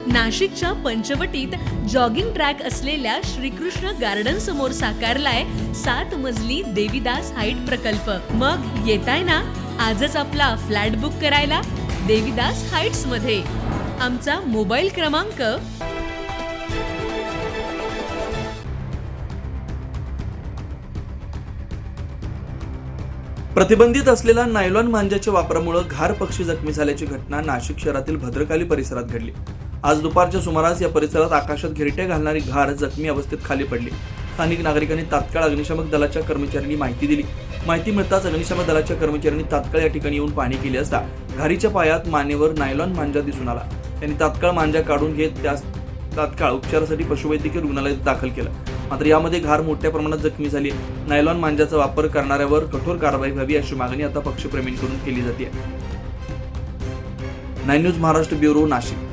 नाशिकच्या पंचवटीत jogging track असलेल्या Shrikrishna garden समोर साकारलाय 7 मजली देवीदास हाईट प्रकल्प। मग येताय ना आजच आपला फ्लॅट बुक करायला देवीदास हाईट्स मध्ये। आमचा मोबाईल क्रमांक प्रतिबंधित असलेल्या नायलॉन मांजाच्या वापरामुळे घार पक्षी जखमी झाल्याची घटना नाशिक शहरातील भद्रकाली परिसरात घडली। आज दुपारच्या सुमारास या परिसरात आकाशात घिरट्या घालणारी घार जखमी अवस्थेत खाली पडली। स्थानिक नागरिकांनी तात्काळ अग्निशमक दलाच्या कर्मचाऱ्यांनी माहिती दिली। माहिती मिळताच अग्निशमक दलाच्या कर्मचाऱ्यांनी तात्काळ या ठिकाणी येऊन पाहणी केली असता घारीच्या पायात मानेवर नायलॉन मांजा दिसून आला। त्यांनी तात्काळ मांजा काढून घेत त्यास तात्काळ उपचारासाठी पशुवैद्यकीय रुग्णालयात दाखल केलं। मात्र यामध्ये घार मोठ्या प्रमाणात जखमी झाली। नायलॉन मांजाचा वापर करणाऱ्यावर कठोर कारवाई व्हावी अशी मागणी आता पक्षप्रेमींकडून केली जाते। 9 न्यूज महाराष्ट्र ब्युरो, नाशिक।